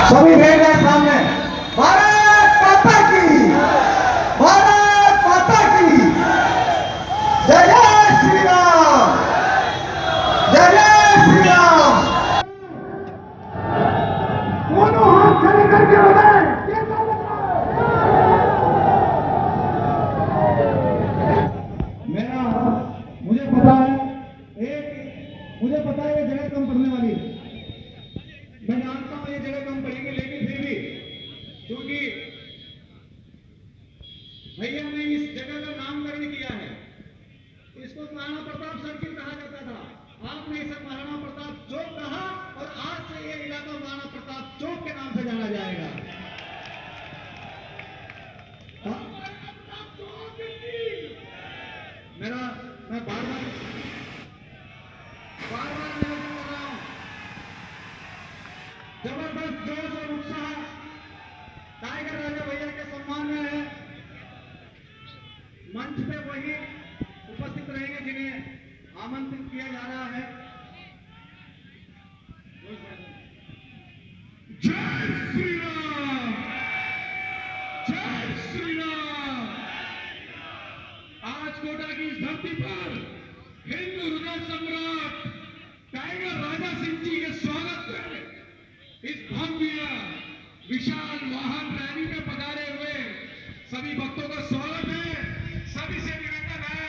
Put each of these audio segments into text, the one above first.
सभी भेज हैं सामने। भारत माता की, भारत माता की जय। जय श्री राम, जय जय श्री राम। दोनों हाथ खड़े करके बताएं। मुझे पता है मुझे पता है ये जगह कम पढ़ने वाली है। मैं जानता हूं ये जगह कम पड़ेगी, लेकिन फिर भी क्योंकि भैया ने इस जगह का नामकरण किया है। इसको महाराणा प्रताप सर्किल कहा जाता था। आपने इसे महाराणा प्रताप चौक कहा और आज से ये इलाका महाराणा प्रताप चौक के नाम से जाना जाएगा। मैं बार बार जबरदस्त जोश और उत्साह टाइगर राजा भैया के सम्मान में है। मंच पे वही उपस्थित रहेंगे जिन्हें आमंत्रित किया जा रहा है। जय श्री राम, जय श्री राम। आज कोटा की इस धरती पर हिंदू हृदय सम्राट टाइगर राजा सिंह जी के स्वागत में इस भव्य विशाल वाहन रैली में पधारे हुए सभी भक्तों का स्वागत है। सभी से निवेदन है,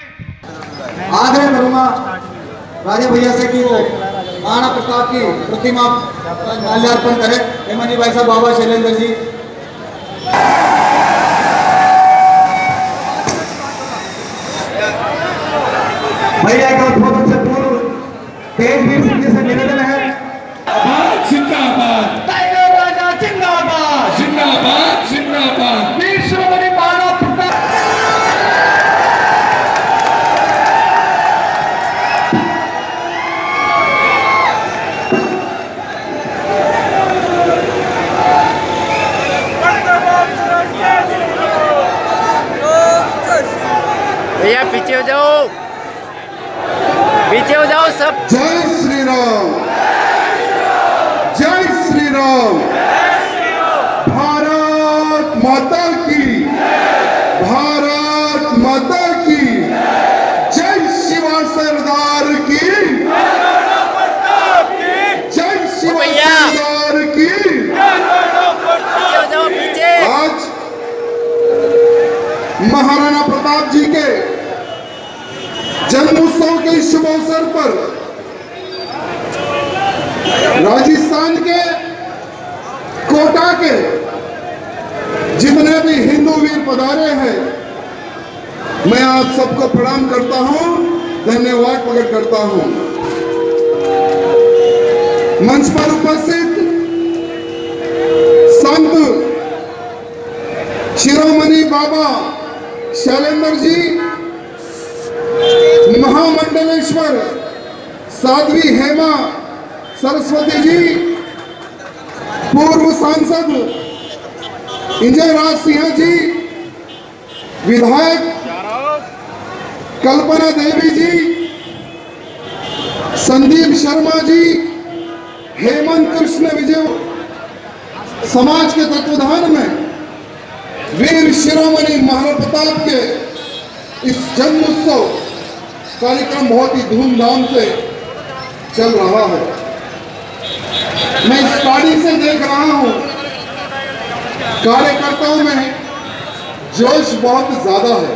आग्रह करूंगा राजा भैया से कि वो महाराणा प्रताप की प्रतिमा पर माल्यार्पण करें। हेमंत भाई साहब, बाबा शैलेंद्र जी। भैया का बहुत से पूर्व तेज वीर सिंह जी से निवेदन है। जिंदाबाद टाइगर राजा, जिंदाबाद जिंदाबाद जिंदाबाद। वीर शिरोमणि महाराणा प्रताप। भैया पीछे हो जाओ, पीछे हो जाओ सब। जय श्री राम, जय श्री राम। भारत माता की, भारत माता की जय। शिवा सरदार की, जय शिवा सरदार की। पीछे हो जाओ, पीछे। आज महाराणा प्रताप जी के जन्मोत्सव के शुभ अवसर पर राजस्थान के कोटा के जितने भी हिंदू वीर पधारे हैं, मैं आप सबको प्रणाम करता हूं, धन्यवाद प्रकट करता हूं। मंच पर उपस्थित संत शिरोमणि बाबा शैलेंद्र जी, महामंडलेश्वर साध्वी हेमा सरस्वती जी, पूर्व सांसद इंजय राज सिंह जी, विधायक कल्पना देवी जी, संदीप शर्मा जी, हेमंत कृष्ण विजय, समाज के तत्वाधान में वीर शिरोमणि महाराणा प्रताप के इस जन्मोत्सव कार्यक्रम बहुत ही धूमधाम से चल रहा है। मैं स्टार्टिंग से देख रहा हूं, कार्यकर्ताओं में जोश बहुत ज्यादा है।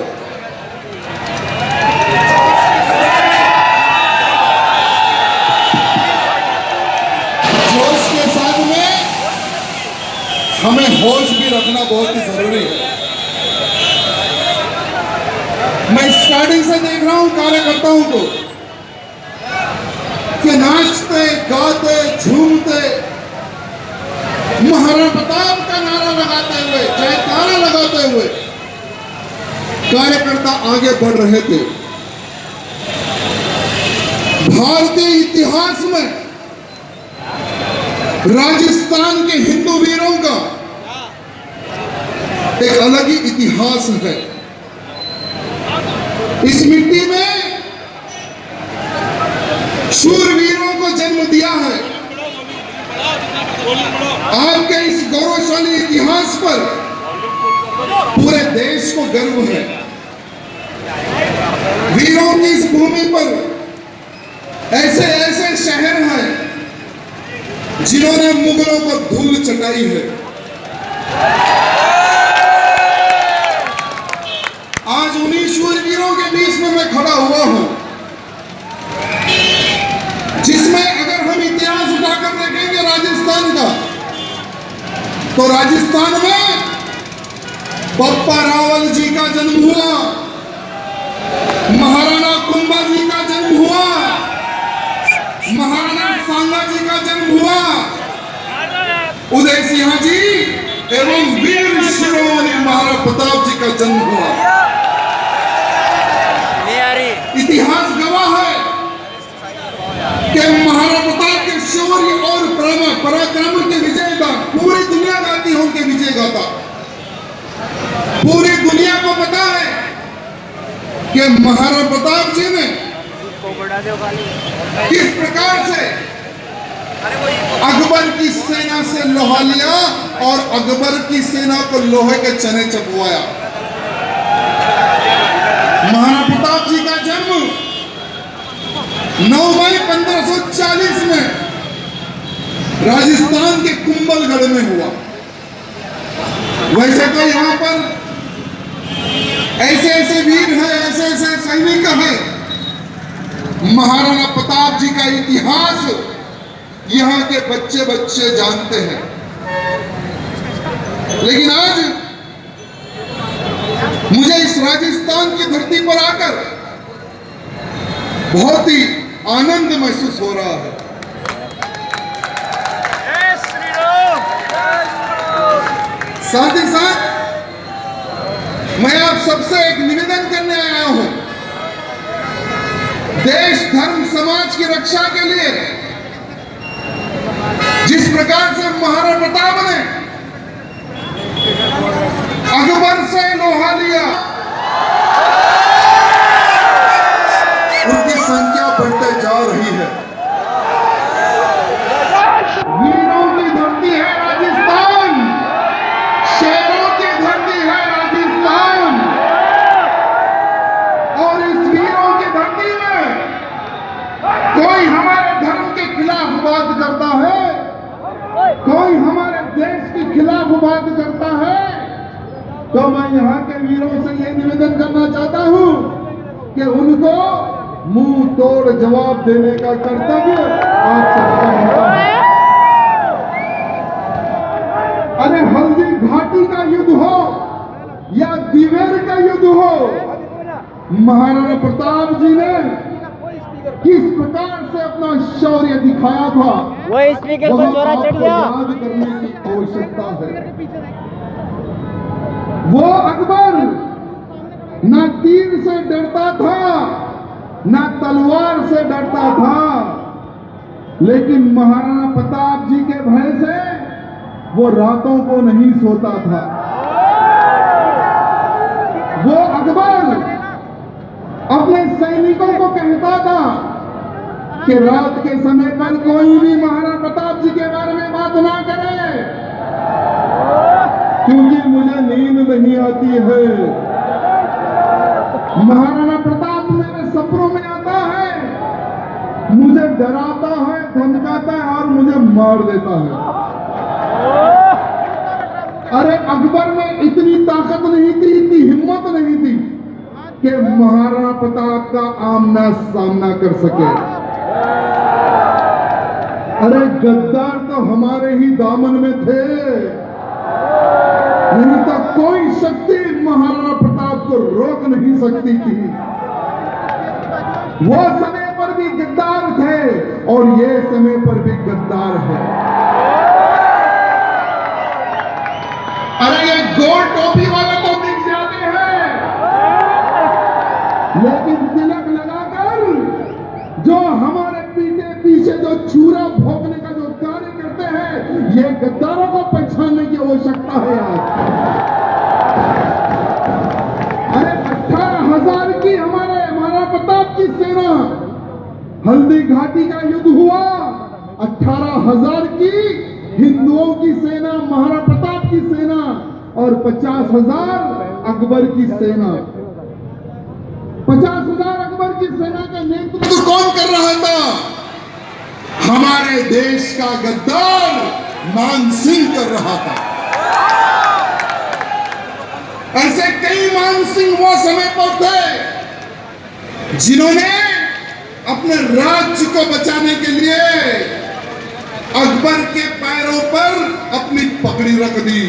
जोश के साथ में हमें होश भी रखना बहुत ही जरूरी है। मैं स्टार्टिंग से देख रहा हूं कार्यकर्ताओं को कि नाचते गाते झूमते महाराणा प्रताप का नारा लगाते हुए, जयकारा लगाते हुए कार्यकर्ता आगे बढ़ रहे थे। भारतीय इतिहास में राजस्थान के हिंदू वीरों का एक अलग ही इतिहास है। इस मिट्टी में शूरवीरों को जन्म दिया है। आपके इस गौरवशाली इतिहास पर पूरे देश को गर्व है। वीरों की इस भूमि पर ऐसे ऐसे शहर हैं जिन्होंने मुगलों को धूल चटाई है। आज उन्हीं शूरवीरों के बीच में मैं खड़ा हुआ हूं, जिसमें अगर हम इतिहास उठाकर देखेंगे राजस्थान का, तो राजस्थान में बप्पा रावल जी का जन्म हुआ, महाराणा कुंभा जी का जन्म हुआ, महाराणा सांगा जी का जन्म हुआ, उदय सिंह जी एवं वीर शिरोमणि महाराणा प्रताप जी का जन्म हुआ। इतिहास गवाह है कि महाराणा प्रताप के शौर्य और पराक्रम के विजय का पूरी दुनिया गाती हो के विजय गाता। पूरी दुनिया को पता है कि महाराणा प्रताप जी ने किस प्रकार से अकबर की सेना से लोहा लिया और अकबर की सेना को लोहे के चने चबवाया। महाराणा प्रताप जी का जन्म 9 मई 1540 में राजस्थान के कुंभलगढ़ में हुआ। वैसे तो यहाँ पर ऐसे ऐसे वीर हैं, ऐसे ऐसे सैनिक हैं, महाराणा प्रताप जी का इतिहास यहाँ के बच्चे बच्चे जानते हैं। लेकिन आज मुझे इस राजस्थान की धरती पर आकर बहुत ही आनंद महसूस हो रहा है। साथ ही साथ मैं आप सबसे एक निवेदन करने आया हूं। देश धर्म समाज की रक्षा के लिए जिस प्रकार से महाराणा प्रताप ने अकबर से लोहा लिया, उनकी संख्या बढ़ते जा रही है। वीरों की धरती है राजस्थान, शेरों की धरती है राजस्थान, और इस वीरों की धरती में कोई हमारे धर्म के खिलाफ बात करता है, कोई हमारे देश के खिलाफ बात करता है, तो मैं यहाँ के वीरों से ये निवेदन करना चाहता हूँ कि उनको मुंह तोड़ जवाब देने का कर्तव्य आप सबका होता है। अरे हल्दी घाटी का युद्ध हो या दिवेर का युद्ध हो, महाराणा प्रताप जी ने किस प्रकार से अपना शौर्य दिखाया था, वो स्पीकर को चोरा चढ़ गया। याद करने की आवश्यकता है। वो अकबर ना तीर से डरता था, ना तलवार से डरता था, लेकिन महाराणा प्रताप जी के भय से वो रातों को नहीं सोता था। वो अकबर अपने सैनिकों को कहता था कि रात के समय पर कोई भी महाराणा प्रताप जी के बारे में बात ना करे, क्योंकि मुझे नींद नहीं आती है। महाराणा प्रताप मेरे सपनों में आता है, मुझे डराता है, धमकाता है और मुझे मार देता है। अरे अकबर में इतनी ताकत नहीं थी, इतनी हिम्मत नहीं थी कि महाराणा प्रताप का आमना सामना कर सके। अरे गद्दार तो हमारे ही दामन में थे, नहीं तो कोई शक्ति महाराणा प्रताप को रोक नहीं सकती थी। वो समय पर भी गद्दार थे और ये समय पर भी गद्दार है। अरे ये गोल टोपी वाले तो दिख जाते हैं, लेकिन तिलक लगाकर जो हमारे पीछे जो छुरा भोंकने का जो कार्य करते हैं, ये गद्दारों को पहचानने की आवश्यकता है आज। अरे 18,000 की हमारे महाराणा प्रताप की सेना, हल्दी घाटी का युद्ध हुआ, 18,000 की हिंदुओं की सेना, महाराणा प्रताप की सेना और 50,000 अकबर की सेना। 50,000 अकबर की सेना का नेतृत्व कौन कर रहा था? हमारे देश का गद्दार मान सिंह कर रहा था। ऐसे कई मान सिंह वो समय पर थे जिन्होंने अपने राज्य को बचाने के लिए अकबर के पैरों पर अपनी पकड़ी रख दी।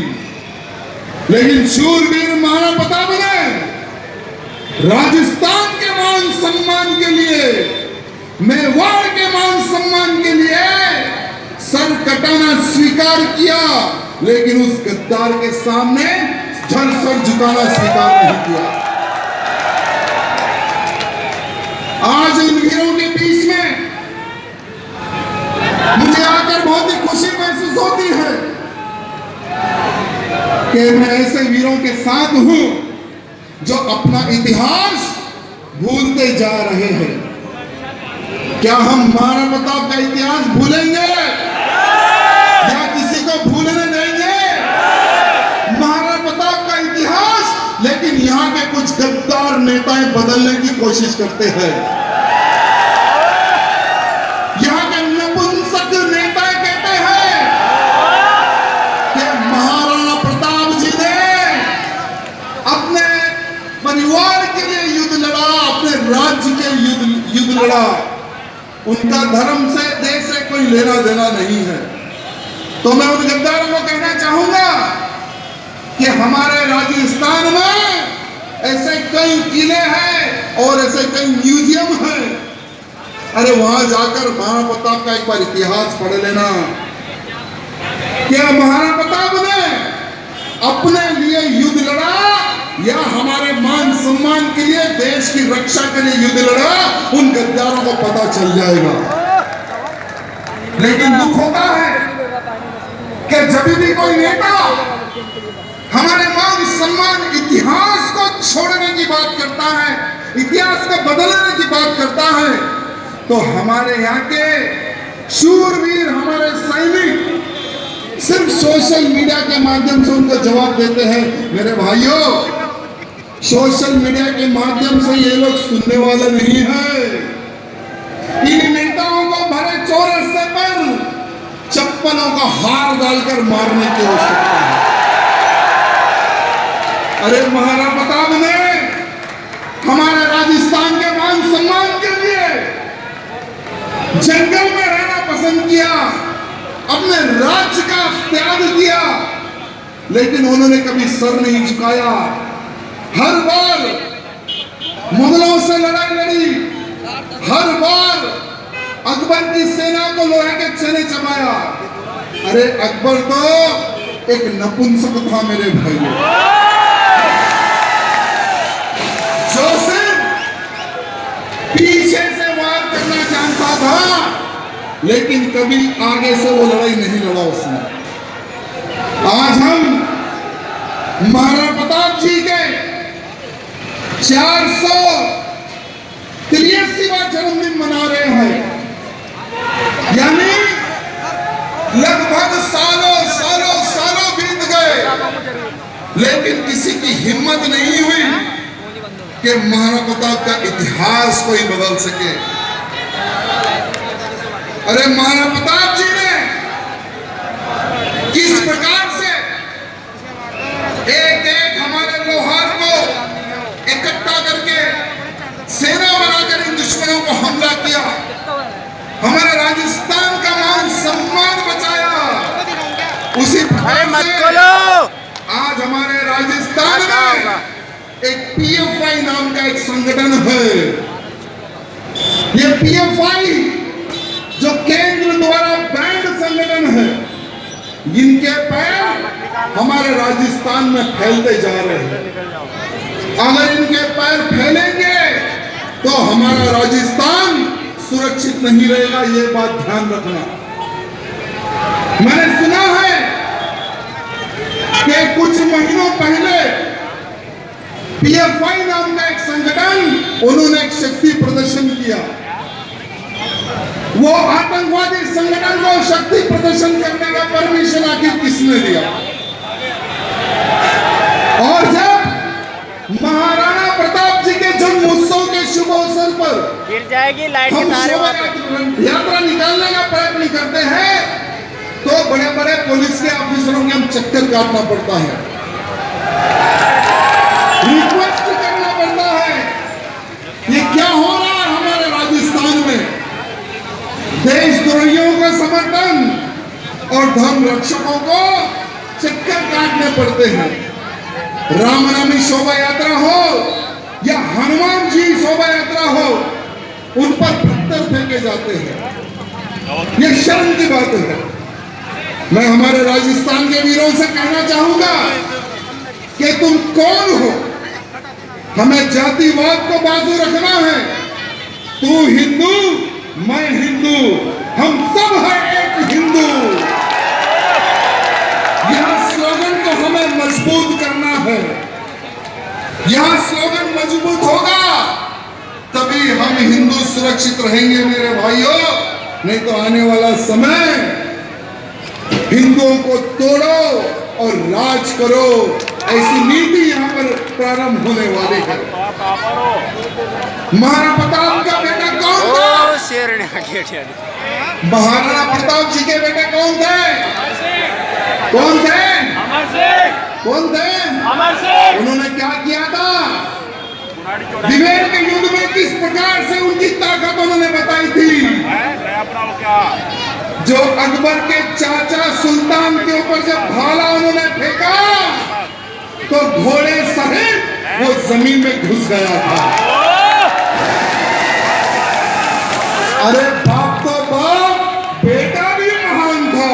लेकिन शूरवीर महाराणा प्रताप ने राजस्थान के मान सम्मान के लिए, मेवाड़ के मान सम्मान के लिए सर कटाना स्वीकार किया, लेकिन उस गद्दार के सामने सर झुकाना स्वीकार नहीं किया। आज इन वीरों के बीच में मुझे आकर बहुत ही खुशी महसूस होती है कि मैं ऐसे वीरों के साथ हूं जो अपना इतिहास भूलते जा रहे हैं। क्या हम महाराणा प्रताप का इतिहास भूलेंगे या किसी को भूलने देंगे? महाराणा प्रताप का इतिहास, लेकिन यहां के कुछ गद्दार नेताएं बदलने की कोशिश करते हैं। यहां के नपुंसक नेता कहते हैं कि महाराणा प्रताप जी ने अपने परिवार के लिए युद्ध लड़ा, अपने राज्य के युद्ध लड़ा। उनका धर्म से, देश से कोई लेना देना नहीं है। तो मैं उन गद्दारों को कहना चाहूंगा कि हमारे राजस्थान में ऐसे कई किले हैं और ऐसे कई म्यूजियम हैं। अरे वहां जाकर महाराणा प्रताप का एक बार इतिहास पढ़ लेना। क्या महाराणा प्रताप ने अपने लिए युद्ध लड़ा या हमारे मान सम्मान के लिए, देश की रक्षा के लिए युद्ध लड़ा? उन गद्दारों को पता चल जाएगा। लेकिन दुख होता है कि जब भी कोई नेता हमारे मान सम्मान, इतिहास को छोड़ने की बात करता है, इतिहास को बदलने की बात करता है, तो हमारे यहाँ के शूरवीर, हमारे सैनिक सिर्फ सोशल मीडिया के माध्यम से उनको जवाब देते हैं। मेरे भाइयों, सोशल मीडिया के माध्यम से ये लोग सुनने वाले नहीं है। इन नेताओं को भरे चौरस्ते पर चप्पलों का हार डालकर मारने की आवश्यकता है। अरे महाराणा प्रताप ने हमारे राजस्थान के मान सम्मान के लिए जंगल में रहना पसंद किया, अपने राज्य का त्याग किया, लेकिन उन्होंने कभी सर नहीं झुकाया। हर बार मुगलों से लड़ाई लड़ी, हर बार अकबर की सेना को लोहे के चने चबाया। अरे अकबर तो एक नपुंसक था मेरे भाइयों, जो सिर्फ पीछे से वार करना जानता था, लेकिन कभी आगे से वो लड़ाई नहीं लड़ा उसने। आज हम महाराणा प्रताप जी के 483वां जन्मदिन मना रहे हैं। यानी लगभग सालों बीत गए, लेकिन किसी की हिम्मत नहीं हुई कि महाराणा प्रताप का इतिहास कोई बदल सके। अरे महाराणा प्रताप जी ने किस प्रकार से एक हमारे लोहार को इकट्ठा करके सेना बनाकर इन दुश्मनों को हमला किया, हमारे राजस्थान का मान सम्मान बचाया। उसी प्रकार से आज हमारे राजस्थान में एक पीएफआई नाम का एक संगठन है। ये पीएफआई जो केंद्र द्वारा बैंड संगठन है, इनके पैर हमारे राजस्थान में फैलते जा रहे हैं। अगर इनके पैर फैलेंगे तो हमारा राजस्थान सुरक्षित नहीं रहेगा, ये बात ध्यान रखना। मैंने सुना है कि कुछ महीनों पहले पीएफआई नाम का एक संगठन, उन्होंने एक शक्ति प्रदर्शन किया। वो आतंकवादी संगठन को शक्ति प्रदर्शन करने का परमिशन आखिर किसने दिया? और जब महाराणा प्रताप जी के जन्म उत्सव के शुभ अवसर पर गिर जाएगी लाइट के हम तारे वहाँ पे। शोभा यात्रा निकालने का प्रयत्न करते हैं तो बड़े बड़े पुलिस के ऑफिसरों के हम चक्कर काटना पड़ता है, रिक्वेस्ट करना पड़ता है। ये क्या हो रहा है हमारे राजस्थान में? देशद्रोहियों का समर्थन और धर्म रक्षकों को चक्कर काटने पड़ते हैं। रामनवमी शोभा यात्रा हो या हनुमान जी शोभा यात्रा हो, उन पर पत्थर फेंके जाते हैं। ये शर्म की बात है। मैं हमारे राजस्थान के वीरों से कहना चाहूंगा कि तुम कौन हो? हमें जातिवाद को बाजू रखना है। तू हिंदू, मैं हिंदू, हम सब हैं एक हिंदू। यह स्लोगन को हमें मजबूत करना है। यह स्लोगन मजबूत होगा तभी हम हिंदू सुरक्षित रहेंगे मेरे भाइयों। नहीं तो आने वाला समय हिंदुओं को तोड़ो और राज करो, ऐसी नीति यहाँ पर प्रारंभ होने वाली है। महाराणा प्रताप का बेटा कौन था? ओ शेर ने आगे उठा दी। महाराणा प्रताप जी के बेटे कौन थे? कौन थे? कौन थे? उन्होंने क्या किया था? दिवेर के युद्ध में किस प्रकार से उनकी ताकत उन्होंने बताई थी? जो अकबर के चाचा सुल्तान के ऊपर जब भाला उन्होंने फेंका तो घोड़े सहित वो जमीन में घुस गया था। अरे बाप तो बाप, बेटा भी महान था।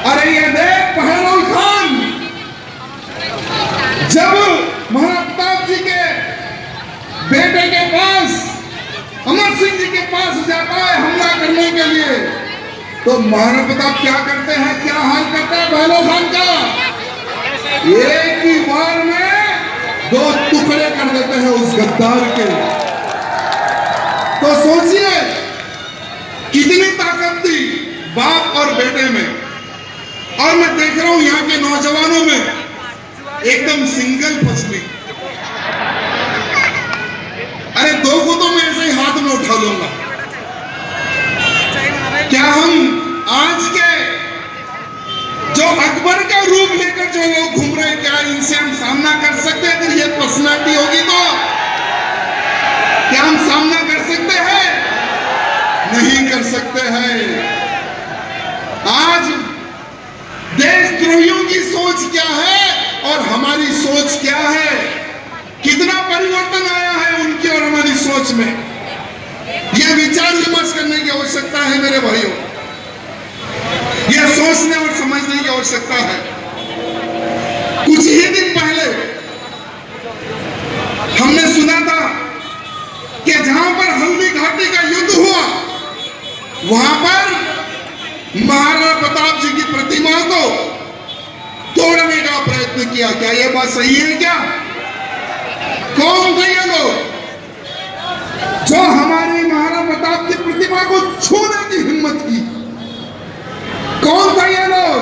अरे ये देख पहलवान खान, जब महाराणा प्रताप जी के बेटे के पास, अमर सिंह जी के पास जाता है हमला करने के लिए, तो महाराणा प्रताप क्या करते हैं, क्या हाल करता है पहलवान खान का? एक ही बार में 2 टुकड़े कर देते हैं उस गद्दार के। तो सोचिए कितनी ताकत थी बाप और बेटे में। और मैं देख रहा हूं यहाँ के नौजवानों में एकदम सिंगल फसली। अरे 2 को तो मैं ऐसे ही हाथ में उठा लूंगा। क्या हम आज के जो अकबर का रूप लेकर जो लोग घूम रहे हैं, क्या इनसे हम सामना कर सकते हैं? अगर ये पर्सनालिटी होगी तो क्या हम सामना कर सकते हैं? नहीं कर सकते हैं। आज देशद्रोहियों की सोच क्या है और हमारी सोच क्या है? कितना परिवर्तन आया है उनकी और हमारी सोच में? यह विचार विमर्श करने की आवश्यकता है मेरे भाइयों। यह सोचने और समझने की आवश्यकता है। कुछ ही दिन पहले हमने सुना था कि जहां पर हल्दी घाटी का युद्ध हुआ, वहां पर महाराणा प्रताप जी की प्रतिमा को तोड़ने का प्रयत्न किया। क्या यह बात सही है? क्या कौन थे ये लोग जो हमारी महाराणा प्रताप की प्रतिमा को छूने की हिम्मत की? कौन थे ये लोग?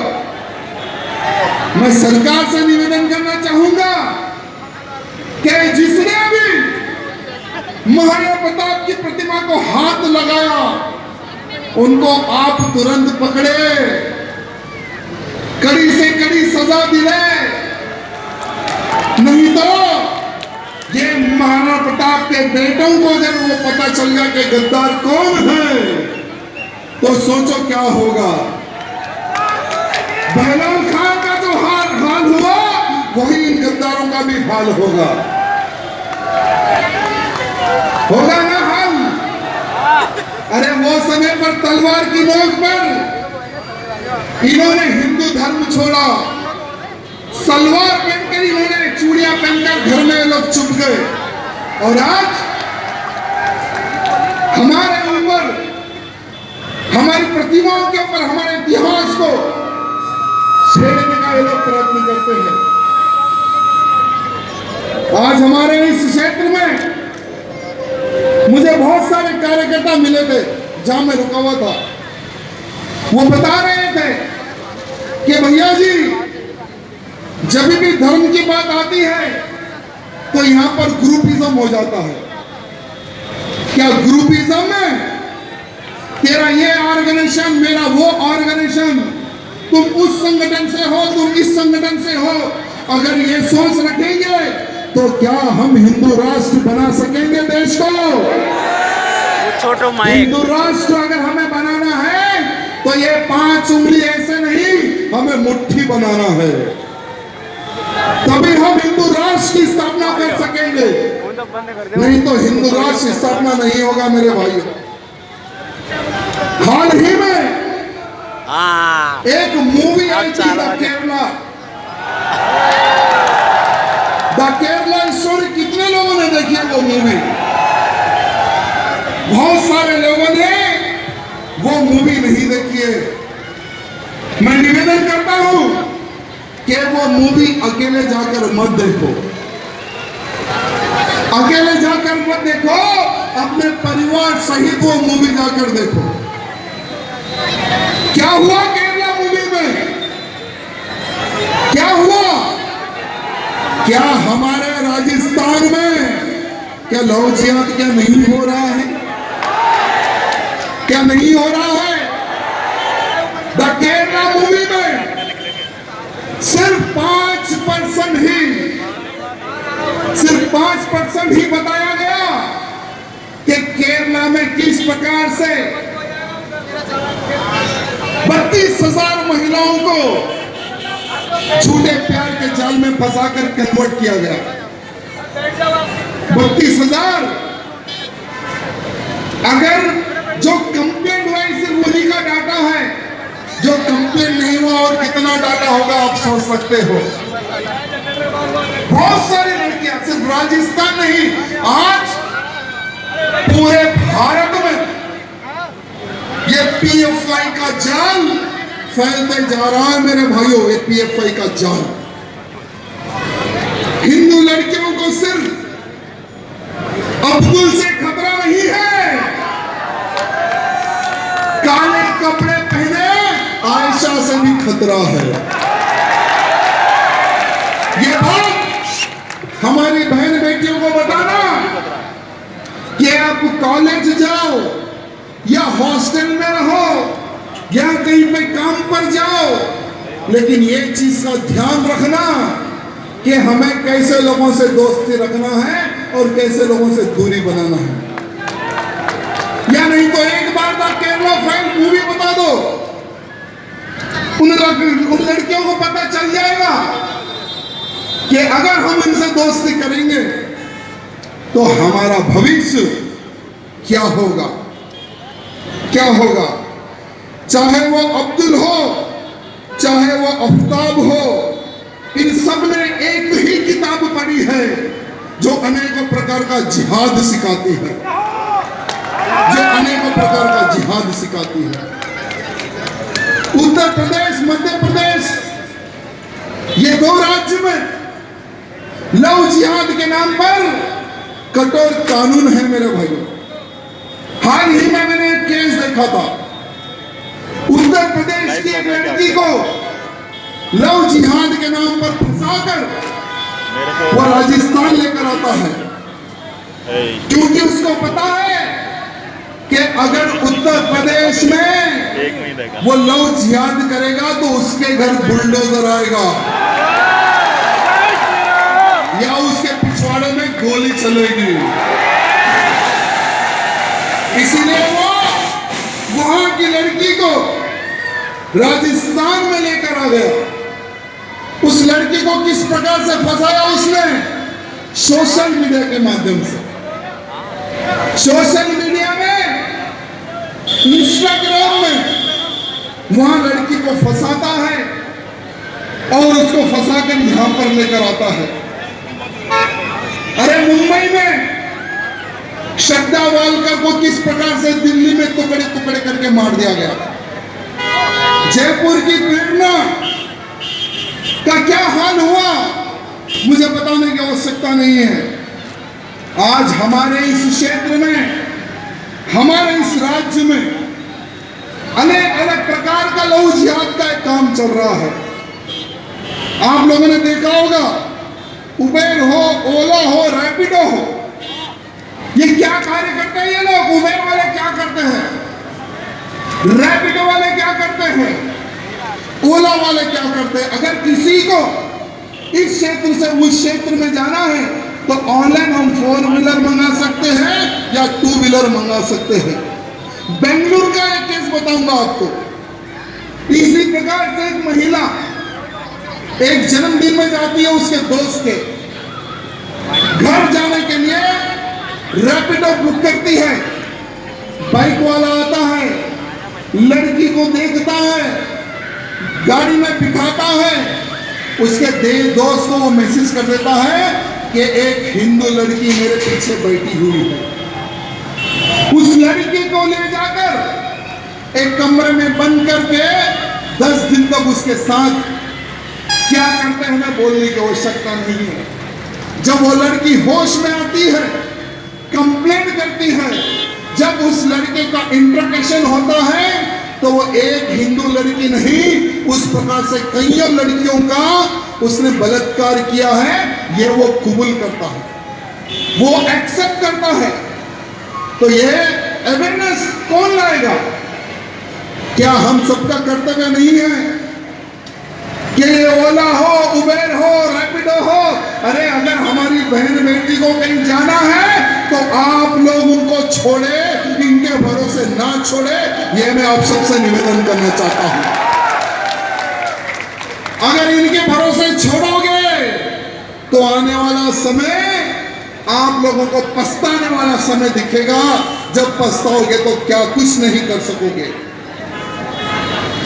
मैं सरकार से निवेदन करना चाहूंगा कि जिसने भी महाराणा प्रताप की प्रतिमा को हाथ लगाया उनको आप तुरंत पकड़े, कड़ी से कड़ी सजा दिले। नहीं तो ये महाराणा प्रताप के बेटों को जब वो पता चल गया कि गद्दार कौन है तो सोचो क्या होगा। पहलवान खान का जो हाल हुआ वही इन गद्दारों का भी हाल होगा। होगा ना हाल? अरे वो समय पर तलवार की नोक पर इन्होंने हिंदू धर्म छोड़ा, सलवार पहनकर इन्होंने चूड़ियां पहनकर घर में लोग चुप गए। और आज हमारे ऊपर, हमारी प्रतिमाओं के ऊपर, हमारे इतिहास को छेड़ने का ये लोग प्रयत्न करते हैं। आज हमारे इस क्षेत्र में मुझे बहुत सारे कार्यकर्ता मिले थे जहां मैं रुका हुआ था। वो बता रहे थे कि भैया जी, जब भी धर्म की बात आती है तो यहां पर ग्रुपिज्म हो जाता है। क्या ग्रुपिज्म है? तेरा ये ऑर्गेनाइजेशन, मेरा वो ऑर्गेनाइजेशन, तुम उस संगठन से हो, तुम इस संगठन से हो। अगर ये सोच रखेंगे तो क्या हम हिंदू राष्ट्र बना सकेंगे देश को? छोटो माइक। हिंदू राष्ट्र अगर हमें बनाना है तो ये 5 उंगली ऐसे नहीं, हमें मुट्ठी बनाना है, तभी हम हिंदू राष्ट्र की स्थापना कर सकेंगे। नहीं तो हिंदू राष्ट्र की स्थापना नहीं होगा मेरे भाइयों। हाल ही में एक मूवी आई थी द केरला स्टोरी। कितने लोगों ने देखी है वो मूवी? बहुत सारे लोगों ने वो मूवी नहीं देखी है। मैं निवेदन करता हूं कि वो मूवी अकेले जाकर मत देखो, अकेले जाकर मत देखो, अपने परिवार सहित वो मूवी जाकर देखो। क्या हुआ केरला मूवी में? क्या हुआ? क्या हमारे राजस्थान में क्या लव जिहाद क्या नहीं हो रहा है? क्या नहीं हो रहा है? द केरला मूवी में सिर्फ 5% ही बताया गया कि केरला में किस प्रकार से 32,000 महिलाओं को झूठे प्यार के जाल में फंसाकर कन्वर्ट किया गया। 32,000। अगर जो कंप्लेंट हुआ सिर्फ उन्हीं का डाटा है, जो कंप्लेंट नहीं हुआ और कितना डाटा होगा आप सोच सकते हो। बहुत सारी लड़कियां, सिर्फ राजस्थान नहीं, आज पूरे भारत में ये पीएफआई का जाल फैलते जा रहा है मेरे भाइयों। ये पीएफआई का जाल हिंदू लड़कियों को सिर्फ अब्दुल से खतरा नहीं है, काले कपड़े पहने आयशा से भी खतरा है। ये बात हमारी बहन बेटियों को बताना कि आप कॉलेज जाओ या हॉस्टल में रहो या कहीं पे काम पर जाओ, लेकिन ये चीज का ध्यान रखना कि हमें कैसे लोगों से दोस्ती रखना है और कैसे लोगों से दूरी बनाना है। या नहीं तो एक बार का केरला फाइल मूवी बता दो, उन लड़कियों को पता चल जाएगा कि अगर हम इनसे दोस्ती करेंगे तो हमारा भविष्य क्या होगा, क्या होगा। चाहे वो अब्दुल हो, चाहे वो आफ्ताब हो, इन सब ने एक ही किताब पढ़ी है जो अनेकों प्रकार का जिहाद सिखाती है, जो अनेकों प्रकार का जिहाद सिखाती है। उत्तर प्रदेश, मध्य प्रदेश, ये 2 राज्य में लव जिहाद के नाम पर कठोर कानून है मेरे भाइयों। हाल ही में मैंने एक केस देखा था, उत्तर प्रदेश की एक लड़की को लव जिहाद के नाम पर फंसाकर वो राजस्थान लेकर आता है, क्योंकि उसको पता है कि अगर उत्तर प्रदेश में वो लव जिहाद करेगा तो उसके घर बुलडोजर आएगा या उसके पिछवाड़े में गोली चलेगी। इसीलिए वो वहां की लड़की को राजस्थान में लेकर आ गया। उस लड़की को किस प्रकार से फंसाया उसने? सोशल मीडिया के माध्यम से। सोशल मीडिया में, इंस्टाग्राम में वहां लड़की को फंसाता है और उसको फंसाकर यहां पर लेकर आता है। अरे मुंबई में श्रद्धा वालकर को किस प्रकार से दिल्ली में टुकड़े टुकड़े करके मार दिया गया। जयपुर की प्रेरणा का क्या हाल हुआ मुझे बताने की आवश्यकता नहीं है। आज हमारे इस क्षेत्र में, हमारे इस राज्य में अनेक अलग प्रकार का लहू जिहाद का एक काम चल रहा है। आप लोगों ने देखा होगा, उबेर हो, ओला हो, रैपिडो हो, ये क्या कार्य करते हैं? ये लोग उबेर वाले क्या करते हैं, रैपिडो वाले क्या करते हैं, ओला वाले क्या करते हैं? अगर किसी को इस क्षेत्र से उस क्षेत्र में जाना है तो ऑनलाइन हम 4 व्हीलर मंगा सकते हैं या 2 व्हीलर मंगा सकते हैं। बेंगलुरु का एक केस बताऊंगा आपको। इसी प्रकार से एक महिला एक जन्मदिन में जाती है, उसके दोस्त के घर जाने के लिए रैपिडो बुक करती है। बाइक वाला आता है, लड़की को देखता है, गाड़ी में बिठाता है, उसके दोस्त को वो मैसेज कर देता है कि एक हिंदू लड़की मेरे पीछे बैठी हुई है। उस लड़की को ले जाकर एक कमरे में बंद करके 10 दिन तक उसके साथ क्या करते हैं मैं बोलने की आवश्यकता नहीं है। जब वो लड़की होश में आती है, कंप्लेंट करती है, जब उस लड़के का इंट्रोगेशन होता है तो वो एक हिंदू लड़की नहीं, उस प्रकार से कईयों लड़कियों का उसने बलात्कार किया है, ये वो कबूल करता है, वो एक्सेप्ट करता है। तो ये अवेयरनेस कौन लाएगा? क्या हम सबका कर्तव्य नहीं है कि ये ओला हो, उबेर हो, रैपिडो हो? अरे अगर हमारी बहन बेटी को कहीं जाना है तो आप लोग उनको छोड़े, इनके भरोसे ना छोड़े, ये मैं आप सबसे निवेदन करना चाहता हूं। अगर इनके भरोसे छोड़ोगे तो आने वाला समय आप लोगों को पछताने वाला समय दिखेगा। जब पछताओगे तो क्या कुछ नहीं कर सकोगे।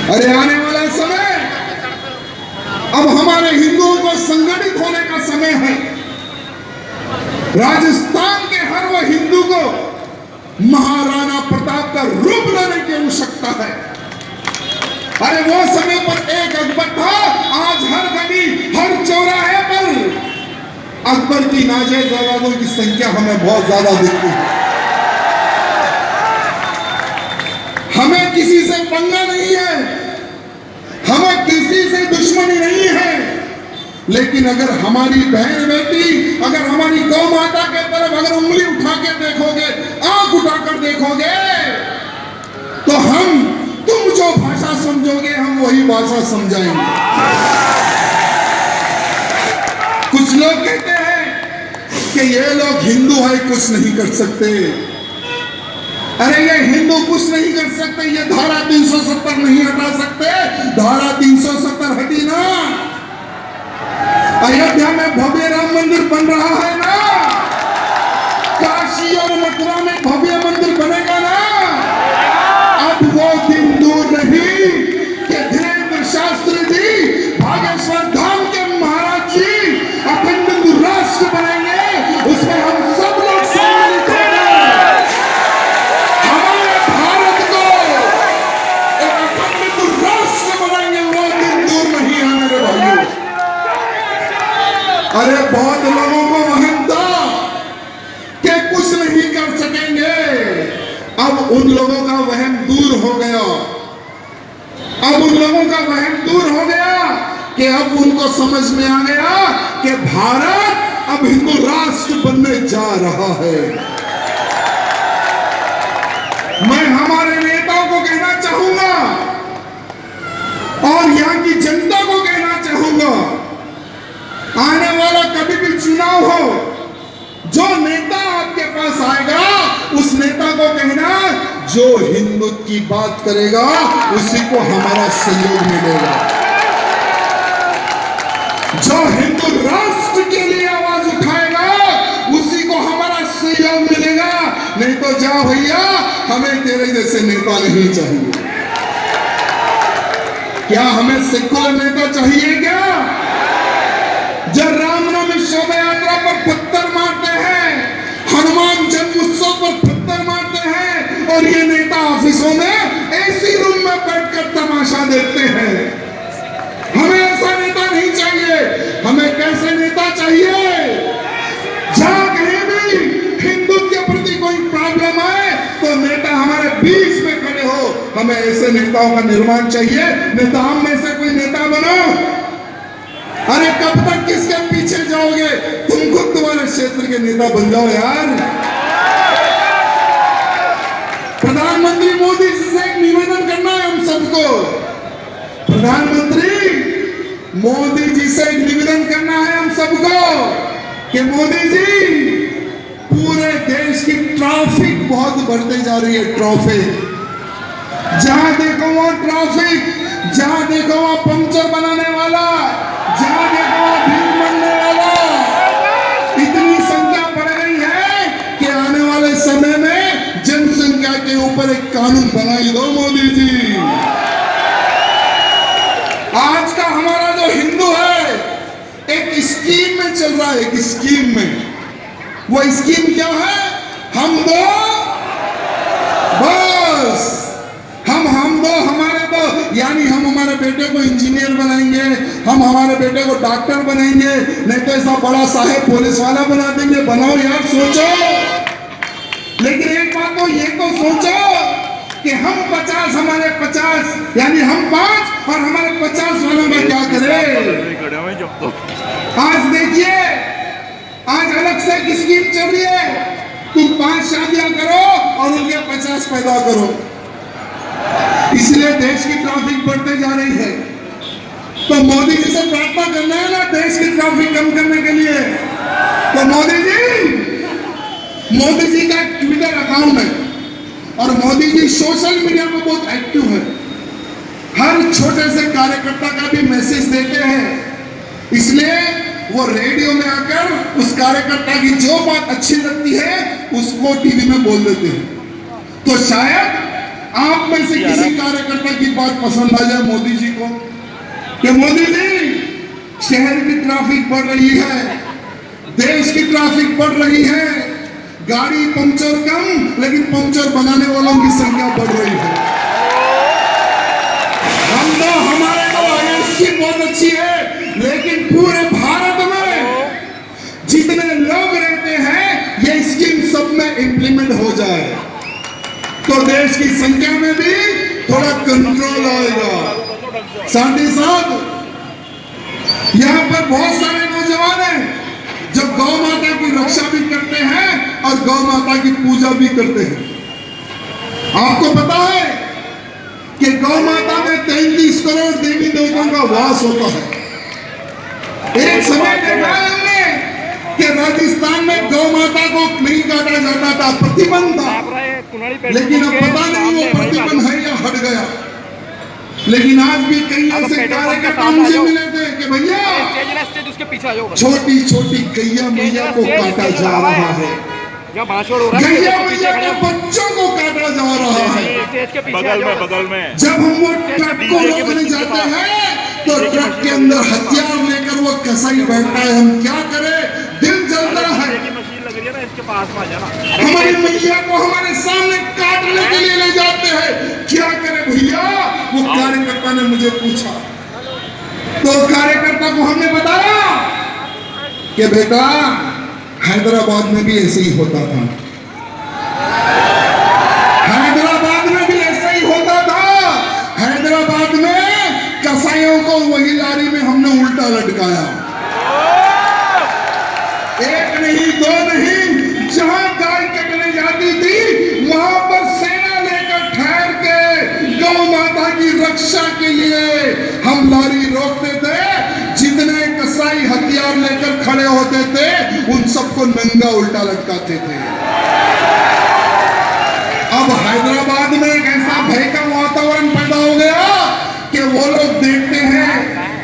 अरे आने वाला समय, अब हमारे हिंदुओं को संगठित होने का समय है। राजस्थान के हर वो हिंदू को महाराणा प्रताप का रूप लेने की आवश्यकता है। अरे वो समय पर एक अकबर था, आज हर गली, हर चौराहे पर अकबर की नाजायज औलादों की संख्या हमें बहुत ज्यादा दिखती है। हमें किसी से पंगा नहीं है, हमें किसी से दुश्मनी नहीं है, लेकिन अगर हमारी बहन बेटी, अगर हमारी गौ माता के तरफ अगर उंगली उठा के देखोगे, आंख उठाकर देखोगे, तो तुम जो भाषा समझोगे हम वही भाषा समझाएंगे। कुछ लोग कहते हैं कि ये लोग हिंदू है, कुछ नहीं कर सकते। अरे ये हिंदू कुछ नहीं कर सकते, ये धारा 370 नहीं हटा सकते। धारा 370 हटी ना, अयोध्या में भव्य राम मंदिर बन रहा है ना, काशी और मथुरा में भव्य मंदिर बनेगा ना। अब वो दिन दूर नहीं कि धीरेन्द्र शास्त्री जी, भागेश्वर धाम के महाराज जी अखंड हिंदू राष्ट्र बनाएंगे, उसमें हम सब लोग सम्मिलित होंगे। हमारे भारत को एक अखंड हिंदू राष्ट्र बनाएंगे, वो दिन दूर नहीं है मेरे भाइयों। अरे बहुत लोगों को वहम था कि कुछ नहीं कर सकेंगे, अब उन लोगों का वहम दूर हो गया। अब उन लोगों का वहम दूर हो गया कि अब उनको समझ में आ गया कि भारत अब हिंदू राष्ट्र बनने जा रहा है। मैं हमारे नेताओं को कहना चाहूंगा और यहां की जनता को कहना चाहूंगा, आने वाला कभी भी चुनाव हो, जो नेता आपके पास आएगा उस नेता को कहना जो हिंदुत्व की बात करेगा उसी को हमारा सहयोग मिलेगा। जो हिंदू राष्ट्र के लिए आवाज उठाएगा उसी को हमारा सहयोग मिलेगा। नहीं तो जा भैया, हमें तेरे जैसे नेता नहीं चाहिए। क्या हमें सेकुलर नेता चाहिए क्या? जब रामनवमी शोभा यात्रा पर पत्थर मारते हैं, हनुमान जन्म उत्सव पर पत्थर मारते हैं, और ये नेता ऑफिसों में एसी रूम में बैठकर तमाशा देखते हैं। हमें ऐसा नेता नहीं चाहिए। हमें कैसे नेता चाहिए? जहां कहीं भी हमारे बीच में खड़े हो। हमें ऐसे नेताओं का निर्माण चाहिए, नेता हम में से कोई नेता बनो। अरे कब तक किसके पीछे जाओगे? तुम खुद तुम्हारे क्षेत्र के नेता बन जाओ यार। प्रधानमंत्री मोदी जी से एक निवेदन करना है हम सबको। प्रधानमंत्री मोदी जी से एक निवेदन करना है हम सबको कि मोदी जी, पूरे देश की ट्रैफिक बहुत बढ़ते जा रही है। ट्रैफिक जहां देखो वहां ट्रैफिक, जहां देखो वहां पंचर बनाने वाला, जहां देखो वहां भीड़ मरने वाला। इतनी संख्या बढ़ गई है कि आने वाले समय में जनसंख्या के ऊपर एक कानून बनाई दो मोदी जी। आज का हमारा जो हिंदू है एक स्कीम में चल रहा है, एक स्कीम में। वो स्कीम क्या है? हम दो बस, हम दो हमारे दो, यानी हम हमारे बेटे को इंजीनियर बनाएंगे, हम हमारे बेटे को डॉक्टर बनाएंगे, नहीं तो ऐसा बड़ा साहेब पुलिस वाला बना देंगे। बनाओ यार, सोचो। लेकिन एक बात तो ये तो सोचो कि हम 50, हमारे 50, यानी हम 5 और हमारे 50 वालों में क्या करें? आज देखिए, आज अलग से एक स्कीम चल रही है, तुम 5 शादियां करो और उनके 50 पैदा करो। इसलिए देश की ट्रैफिक बढ़ते जा रही है। तो मोदी जी से प्रार्थना करना है ना देश की ट्रैफिक कम करने के लिए। तो मोदी जी का एक ट्विटर अकाउंट है और मोदी जी सोशल मीडिया में बहुत एक्टिव है। हर छोटे से कार्यकर्ता का भी मैसेज देते हैं। इसलिए वो रेडियो में आकर उस कार्यकर्ता की जो बात अच्छी लगती है उसको टीवी में बोल देते हैं। तो शायद आप में से किसी कार्यकर्ता की बात पसंद आ जाए मोदी जी को कि मोदी जी, शहर की ट्रैफिक बढ़ रही है, देश की ट्रैफिक बढ़ रही है, गाड़ी पंक्चर कम लेकिन पंक्चर बनाने वालों की संख्या बढ़ रही है। हम तो हमारे स्कीम बहुत अच्छी है, लेकिन पूरे भारत में जितने लोग रहते हैं ये स्कीम सब में इंप्लीमेंट हो जाए तो देश की संख्या में भी थोड़ा कंट्रोल आएगा। साथ ही साथ यहाँ पर बहुत सारे नौजवान हैं जो गौ माता की रक्षा भी करते हैं और गौ माता की पूजा भी करते हैं। आपको पता है कि गौ माता में 33 करोड़ देवी देवताओं का वास होता है। एक समय देखा है हमने कि राजस्थान में गौ माता को नहीं काटा जाता था, प्रतिबंध था, लेकिन अब पता नहीं वो प्रतिबंध है या हट गया। लेकिन आज भी कई ऐसे कार्यकर्ता मुझे मिले थे कि भैया छोटी छोटी गैया मैया को काटा जा रहा है, गैया मैया के बच्चों को काटा जा रहा है। बगल में जब हम वो ट्रक को रोकने जाते हैं तो ट्रक के अंदर हथियार लेकर वो कसाई बैठता है। हम क्या करें? दिल जलता है। हमारी मैया को हमारे सामने काटने के लिए ले जाते हैं, क्या करें भैया? वो कार्यकर्ता ने मुझे पूछा तो कार्यकर्ता को हमने बताया कि बेटा हैदराबाद में भी ऐसे ही होता था, हैदराबाद में भी ऐसे ही होता था। हैदराबाद में कसाईयों को वही लारी में हमने उल्टा लटकाया, एक नहीं दो नहीं, जहां गाय कटने जाती थी वहां पर सेना लेकर ठहर के गौ माता की रक्षा के लिए हम लारी रोकते थे। जितने कसाई हथियार लेकर खड़े होते थे उन सबको नंगा उल्टा लटकाते थे। अब हैदराबाद में एक ऐसा भय का वातावरण पैदा हो गया कि वो लोग देखते हैं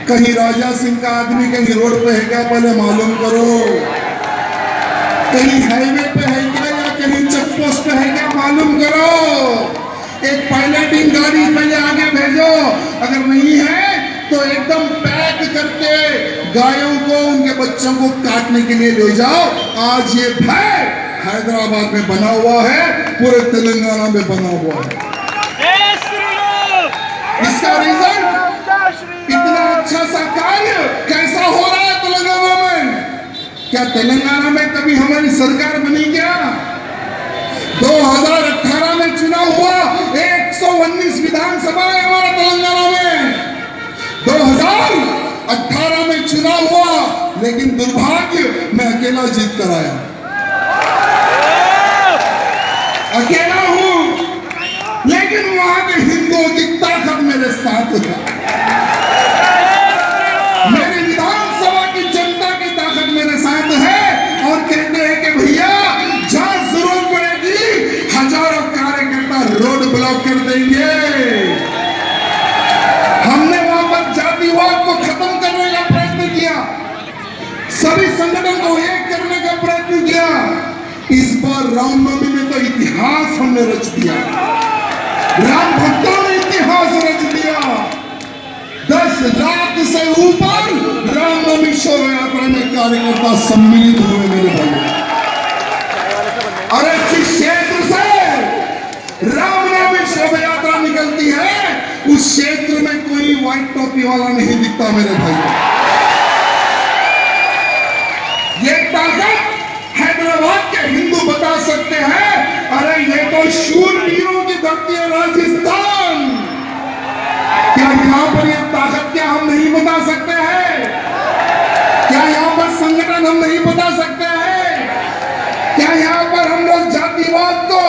कहीं राजा सिंह का आदमी कहीं रोड पे है क्या, पहले मालूम करो, कहीं हाईवे पे है क्या या कहीं चेक पोस्ट पे है क्या, मालूम करो। एक पायलटिंग गाड़ी पहले आगे भेजो, अगर नहीं है तो एकदम पैक करके गायों को उनके बच्चों को काटने के लिए ले जाओ। आज ये भय हैदराबाद में बना हुआ है, पूरे तेलंगाना में बना हुआ है। इसका रिजल्ट इतना अच्छा सा कार्य कैसा हो रहा है तेलंगाना में? क्या तेलंगाना में कभी हमारी सरकार बनी क्या? 2018 में चुनाव हुआ, 119 विधानसभा है हमारे तेलंगाना में। 2018 में चुनाव हुआ, लेकिन दुर्भाग्य मैं अकेला जीत कर आया, अकेला हूं, लेकिन वहां के हिंदुओं की ताकत मेरे साथ है। मेरी विधानसभा की जनता की ताकत मेरे साथ है, और कहते हैं कि भैया जहां जरूरत पड़ेगी हजारों कार्यकर्ता रोड ब्लॉक कर देंगे। हमने वहां पर जातिवाद को खत्म करने का प्रयत्न किया, सभी संगठन को एक करने का प्रयत्न किया। इस बार रामनवमी में तो इतिहास हमने रच दिया, राम भक्तों ने इतिहास रच दिया। 10 लाख से ऊपर रामनवमी शोभा यात्रा में कार्यकर्ता सम्मिलित हुए मेरे भाई। अरे जिस क्षेत्र से रामनवमी शोभा यात्रा निकलती है, उस क्षेत्र में कोई व्हाइट टोपी वाला नहीं दिखता मेरे भाई। ये ताकत हैदराबाद के हिंदू बता सकते हैं। अरे ये तो शूरवीरों की धरती है राजस्थान। क्या यहाँ पर ये ताकत क्या हम नहीं बता सकते हैं? क्या यहाँ पर संगठन हम नहीं बता सकते हैं? क्या यहाँ पर हम लोग जातिवाद को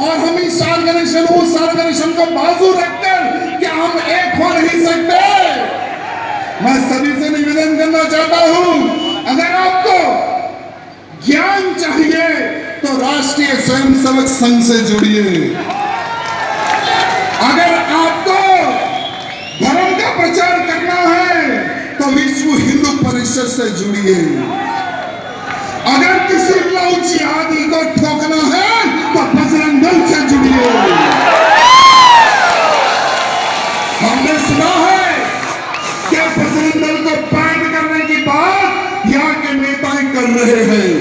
और हम इस ऑर्गेनाइजेशन उस ऑर्गेनाइजेशन को बाजू रखकर क्या हम एक हो नहीं सकते? मैं सभी से निवेदन करना चाहता हूं, अगर आपको ज्ञान चाहिए तो राष्ट्रीय स्वयंसेवक संघ से जुड़िए। अगर आपको धर्म का प्रचार करना है तो विश्व हिंदू परिषद से जुड़िए। अगर किसी लव जिहादी को ठोकना है तो बजरंग दल से जुड़िए। हमने सुना है कि बजरंग दल को बैन करने की बात यहाँ के नेता कर रहे हैं।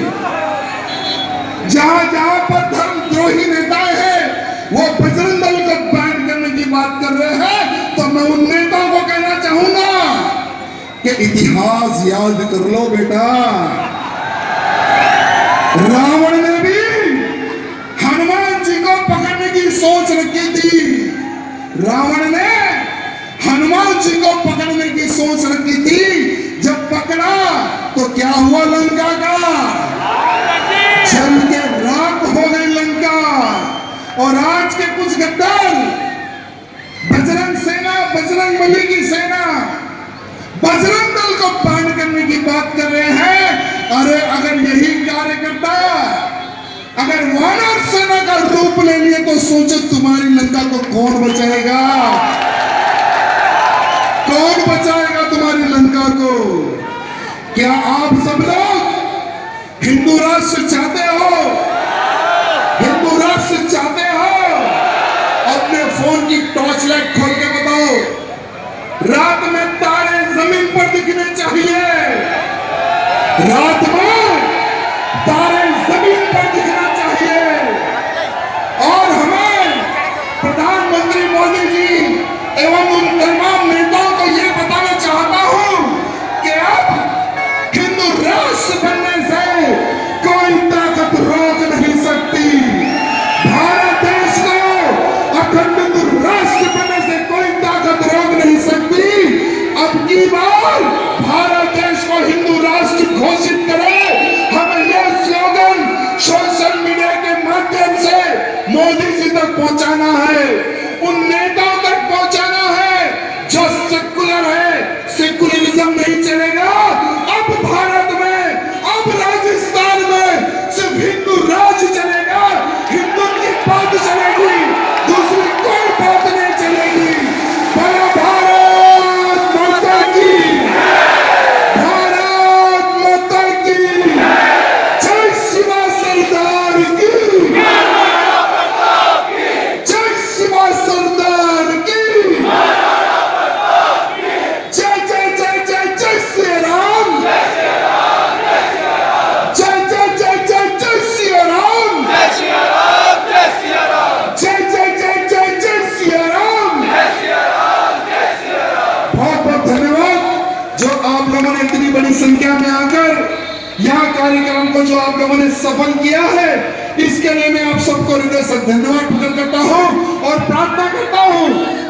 जहां जहां पर धर्मद्रोही नेताएं हैं वो बजरंग दल को बैन करने की बात कर रहे हैं। तो मैं उन नेताओं को कहना चाहूंगा कि इतिहास याद कर लो बेटा। रावण ने भी हनुमान जी को पकड़ने की सोच रखी थी। रावण ने हनुमान जी को पकड़ने की सोच रखी थी। जब पकड़ा तो क्या हुआ? लंका का जल के राख हो गई लंका। और आज के कुछ गद्दार बजरंग सेना, बजरंग बली की सेना बजरंग दल को बैन करने की बात कर रहे हैं। अरे अगर यही कार्यकर्ता अगर वानर सेना का रूप ले लिए तो सोचो तुम्हारी लंका को कौन बचाएगा? कौन बचाएगा तुम्हारी लंका को? क्या आप सब लोग हिंदू राष्ट्र चाहते हो? हिंदू राष्ट्र चाहते हो? अपने फोन की टॉर्च लाइट खोल के बताओ। रात में तारे जमीन पर दिखने चाहिए। रात में तारे जमीन पर दिखना चाहिए। और हमें प्रधानमंत्री मोदी जी एवं उन तमाम नेताओं को यह बताना चाहता हूं कि अब हिंदू राष्ट्र बनने से कोई ताकत रोक नहीं सकती। भारत देश को अखंड हिंदू राष्ट्र बनने से कोई ताकत रोक नहीं सकती। अब की बार भारत देश को हिंदू राष्ट्र घोषित करे। हमें यह स्लोगन सोशल मीडिया के माध्यम से मोदी जी तक पहुंचाना है, उन नेताओं तक पहुंचाना है जो सेकुलर है। सेकुलरिज्म नहीं चलेगा। अब भारत में, अब राजस्थान में सिर्फ हिंदू राज चलेगा। हिंदू की बात चलेगी, दूसरी कोई बात नहीं चलेगी। भारत माता की, भारत माता की जय। शिवा सरदार की जय। शिवा सरदार की जय। जय जय जय जय श्री राम। जय जय जय जय जय श्री राम। जय जय जय जय जय श्री राम। बहुत बहुत धन्यवाद जो आप लोगों ने इतनी बड़ी संख्या में आकर यहाँ कार्यक्रम को जो आप लोगों ने सफल किया है। इसके लिए मैं आप सबको हृदय से धन्यवाद प्रकट करता हूं और प्रार्थना करता हूं,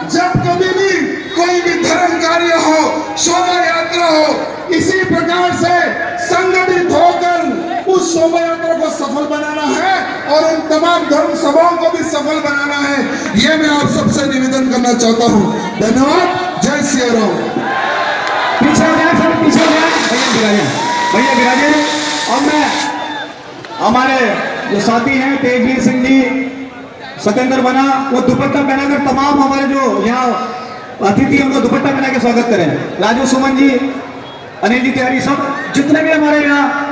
जब कभी भी कोई भी धर्म कार्य हो, शोभा यात्रा हो, इसी प्रकार से संगठित होकर उस शोभा यात्रा को सफल बनाना है और उन तमाम धर्म सभाओं को भी सफल बनाना है। ये मैं आप सबसे निवेदन करना चाहता हूं। धन्यवाद। जय सिया राम। पीछे हो जाए, सब पीछे हो जाए, भैया विराजे। और मैं हमारे जो साथी हैं तेजवीर सिंह जी, सत्येंद्र बना, वो दुपट्टा पहनाकर तमाम हमारे जो यहाँ अतिथि हैं उनको दुपट्टा पहना के स्वागत करें। राजू सुमन जी, अनिल जी तिवारी, सब जितने भी हमारे यहाँ